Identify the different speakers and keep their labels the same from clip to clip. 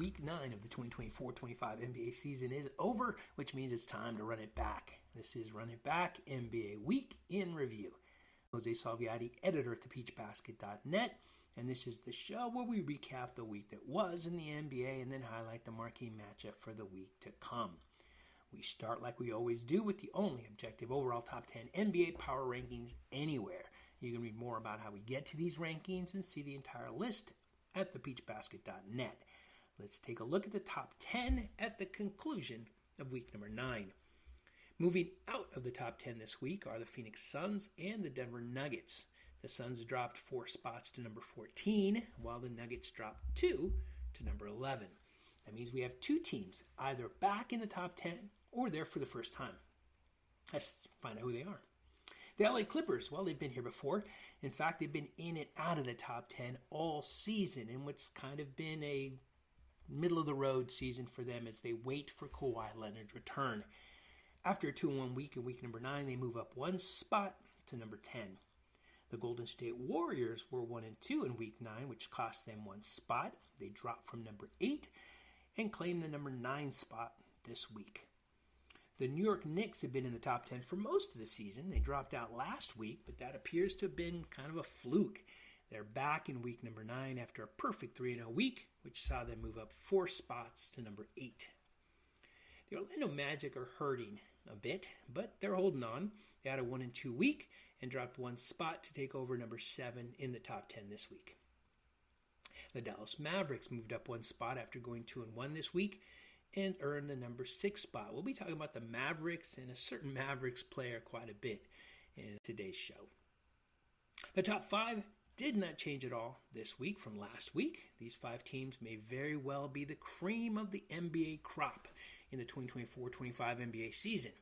Speaker 1: Week 9 of the 2024-25 NBA season is over, which means it's time to run it back. This is Run It Back NBA Week in Review. Jose Salviati, editor at thepeachbasket.net, and this is the show where we recap the week that was in the NBA and then highlight the marquee matchup for the week to come. We start like we always do with the only objective overall top 10 NBA power rankings anywhere. You can read more about how we get to these rankings and see the entire list at thepeachbasket.net. Let's take a look at the top 10 at the conclusion of week number 9. Moving out of the top 10 this week are the Phoenix Suns and the Denver Nuggets. The Suns dropped 4 spots to number 14, while the Nuggets dropped 2 to number 11. That means we have 2 teams either back in the top 10 or there for the first time. Let's find out who they are. The LA Clippers, well, they've been here before. In fact, they've been in and out of the top 10 all season in what's kind of been a middle-of-the-road season for them as they wait for Kawhi Leonard's return. After a 2-1 week in week number 9, they move up 1 spot to number 10. The Golden State Warriors were 1-2 in week 9, which cost them 1 spot. They dropped from number 8 and claimed the number 9 spot this week. The New York Knicks have been in the top 10 for most of the season. They dropped out last week, but that appears to have been kind of a fluke. They're back in week number 9 after a perfect 3-0 week, which saw them move up 4 spots to number 8. The Orlando Magic are hurting a bit, but they're holding on. They had a 1-2 week and dropped 1 spot to take over number 7 in the top 10 this week. The Dallas Mavericks moved up 1 spot after going 2-1 this week and earned the number 6 spot. We'll be talking about the Mavericks and a certain Mavericks player quite a bit in today's show. The top 5 did not change at all this week from last week. These 5 teams may very well be the cream of the NBA crop in the 2024-25 NBA season.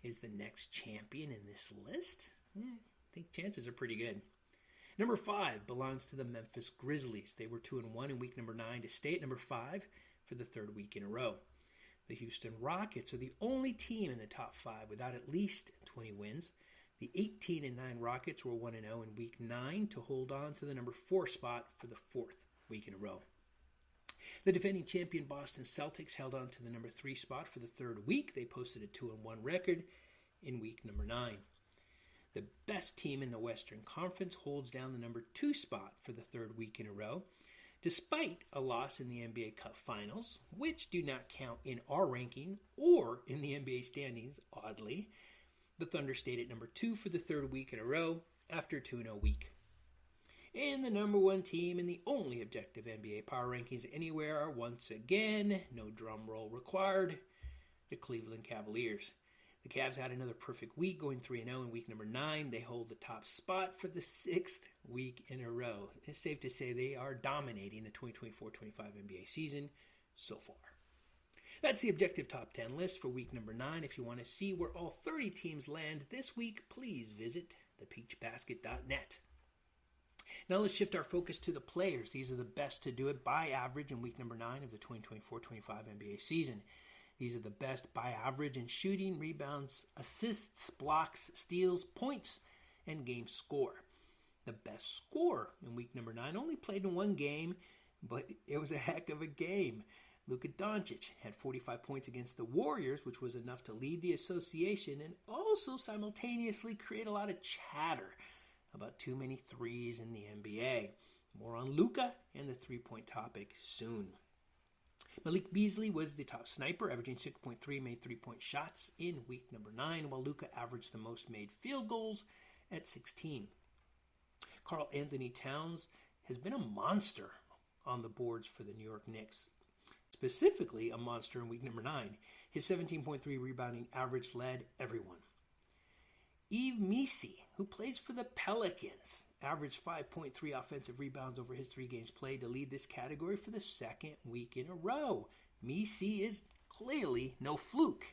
Speaker 1: Is the next champion in this list? I think chances are pretty good. Number 5 belongs to the Memphis Grizzlies. They were 2-1 in week number 9 to stay at number 5 for the 3rd week in a row. The Houston Rockets are the only team in the top 5 without at least 20 wins. The 18-9 Rockets were 1-0 in week 9 to hold on to the number 4 spot for the 4th week in a row. The defending champion Boston Celtics held on to the number 3 spot for the 3rd week. They posted a 2-1 record in week number 9. The best team in the Western Conference holds down the number 2 spot for the 3rd week in a row, despite a loss in the NBA Cup Finals, which do not count in our ranking or in the NBA standings, oddly. The Thunder stayed at number 2 for the 3rd week in a row after a 2-0 week. And the number 1 team in the only objective NBA power rankings anywhere are once again, no drum roll required, the Cleveland Cavaliers. The Cavs had another perfect week, going 3-0 in week number 9. They hold the top spot for the 6th week in a row. It's safe to say they are dominating the 2024-25 NBA season so far. That's the objective top 10 list for week number 9. If you want to see where all 30 teams land this week, please visit thepeachbasket.net. Now let's shift our focus to the players. These are the best to do it by average in week number 9 of the 2024-25 NBA season. These are the best by average in shooting, rebounds, assists, blocks, steals, points, and game score. The best scorer in week number 9 only played in 1 game, but it was a heck of a game. Luka Dončić had 45 points against the Warriors, which was enough to lead the association and also simultaneously create a lot of chatter about too many threes in the NBA. More on Luka and the three-point topic soon. Malik Beasley was the top sniper, averaging 6.3 made three-point shots in week number 9, while Luka averaged the most made field goals at 16. Karl-Anthony Towns has been a monster on the boards for the New York Knicks. Specifically, a monster in week number 9. His 17.3 rebounding average led everyone. Yves Missi, who plays for the Pelicans, averaged 5.3 offensive rebounds over his 3 games played to lead this category for the 2nd week in a row. Missi is clearly no fluke.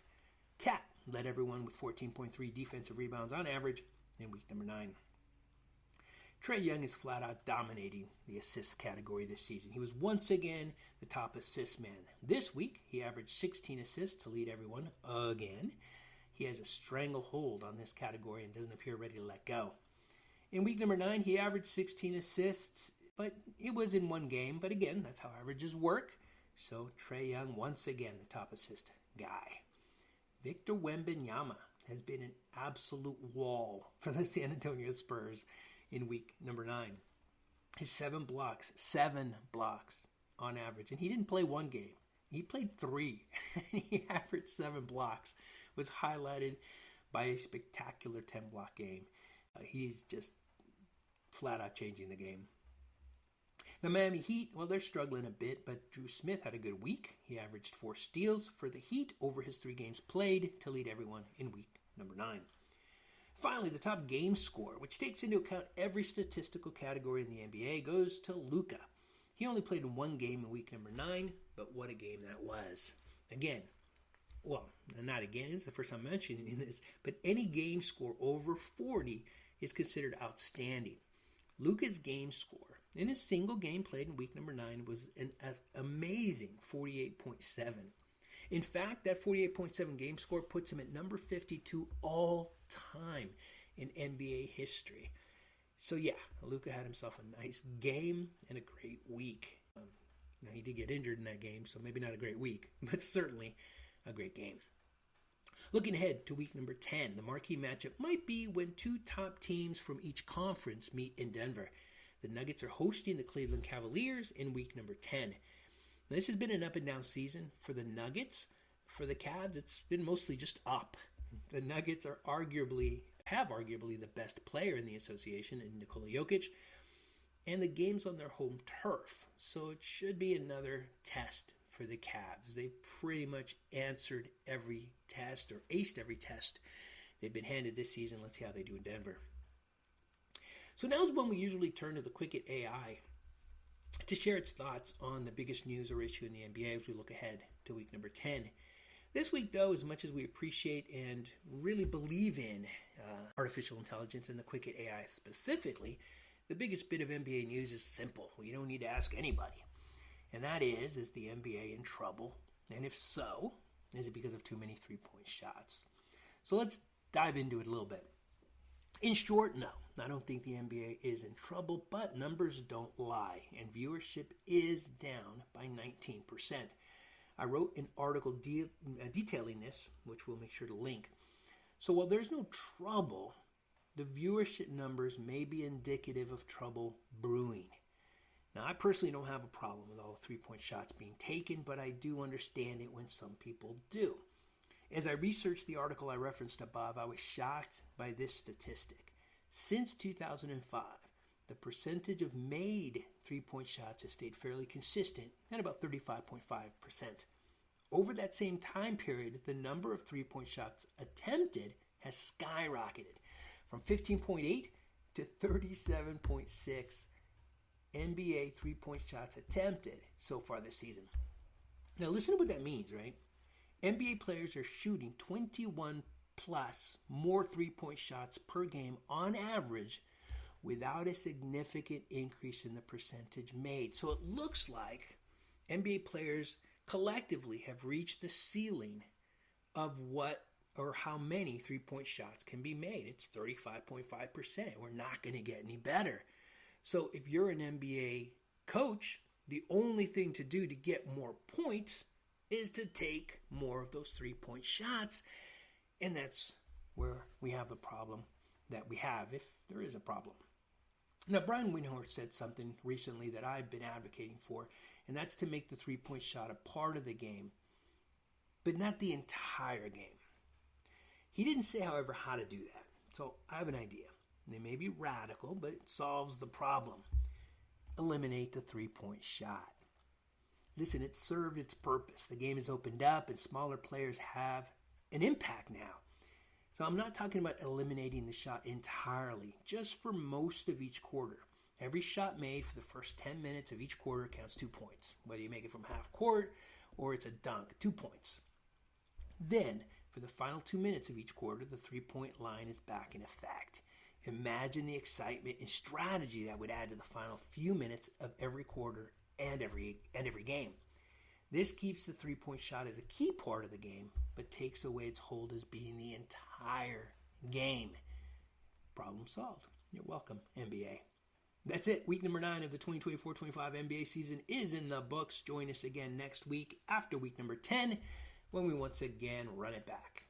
Speaker 1: Cat led everyone with 14.3 defensive rebounds on average in week number 9. Trae Young is flat out dominating the assists category this season. He was once again the top assist man. This week, he averaged 16 assists to lead everyone again. He has a stranglehold on this category and doesn't appear ready to let go. In week number 9, he averaged 16 assists, but it was in 1 game. But again, that's how averages work. So Trae Young, once again, the top assist guy. Victor Wembanyama has been an absolute wall for the San Antonio Spurs in week number 9. His 7 blocks on average. And he didn't play one game. He played 3. He averaged 7 blocks. Was highlighted by a spectacular 10-block game. He's just flat out changing the game. The Miami Heat, well, they're struggling a bit, but Drew Smith had a good week. He averaged 4 steals for the Heat over his 3 games played to lead everyone in week number 9. Finally, the top game score, which takes into account every statistical category in the NBA, goes to Luka. He only played in 1 game in week number 9, but what a game that was. Again, well, not again, it's the first time mentioning this, but any game score over 40 is considered outstanding. Luka's game score in a single game played in week number 9 was an amazing 48.7. In fact, that 48.7 game score puts him at number 52 all time in NBA history. So yeah, Luka had himself a nice game and a great week. Now he did get injured in that game, so maybe not a great week, but certainly a great game. Looking ahead to week number 10, the marquee matchup might be when 2 top teams from each conference meet in Denver. The Nuggets are hosting the Cleveland Cavaliers in week number 10. Now, this has been an up-and-down season for the Nuggets. For the Cavs, it's been mostly just up. The Nuggets have arguably the best player in the association in Nikola Jokic, and the game's on their home turf. So it should be another test for the Cavs. They've pretty much answered every test or aced every test they've been handed this season. Let's see how they do in Denver. So now's when we usually turn to the Quicket AI to share its thoughts on the biggest news or issue in the NBA as we look ahead to week number 10. This week, though, as much as we appreciate and really believe in artificial intelligence and the Quicket AI specifically, the biggest bit of NBA news is simple. We don't need to ask anybody. And that is the NBA in trouble? And if so, is it because of too many three-point shots? So let's dive into it a little bit. In short, no. I don't think the NBA is in trouble, but numbers don't lie, and viewership is down by 19%. I wrote an article detailing this, which we'll make sure to link. So while there's no trouble, the viewership numbers may be indicative of trouble brewing. Now, I personally don't have a problem with all the three-point shots being taken, but I do understand it when some people do. As I researched the article I referenced above, I was shocked by this statistic. Since 2005, the percentage of made three-point shots has stayed fairly consistent at about 35.5%. Over that same time period, the number of three-point shots attempted has skyrocketed from 15.8 to 37.6 NBA three-point shots attempted so far this season. Now listen to what that means, right? NBA players are shooting 21 plus more three-point shots per game on average without a significant increase in the percentage made. So it looks like NBA players collectively have reached the ceiling of what or how many three-point shots can be made. It's 35.5%. We're not going to get any better. So if you're an NBA coach, the only thing to do to get more points is to take more of those three-point shots. And that's where we have the problem that we have, if there is a problem. Now, Brian Windhorst said something recently that I've been advocating for, and that's to make the three-point shot a part of the game, but not the entire game. He didn't say, however, how to do that. So I have an idea. They may be radical, but it solves the problem. Eliminate the three-point shot. Listen, it served its purpose. The game is opened up and smaller players have an impact now. So I'm not talking about eliminating the shot entirely, just for most of each quarter. Every shot made for the first 10 minutes of each quarter counts 2 points. Whether you make it from half court or it's a dunk, 2 points. Then, for the final 2 minutes of each quarter, the three-point line is back in effect. Imagine the excitement and strategy that would add to the final few minutes of every quarter and every game. This keeps the three-point shot as a key part of the game, but takes away its hold as being the entire game. Problem solved. You're welcome, NBA. That's it. Week number 9 of the 2024-25 NBA season is in the books. Join us again next week after week number 10 when we once again run it back.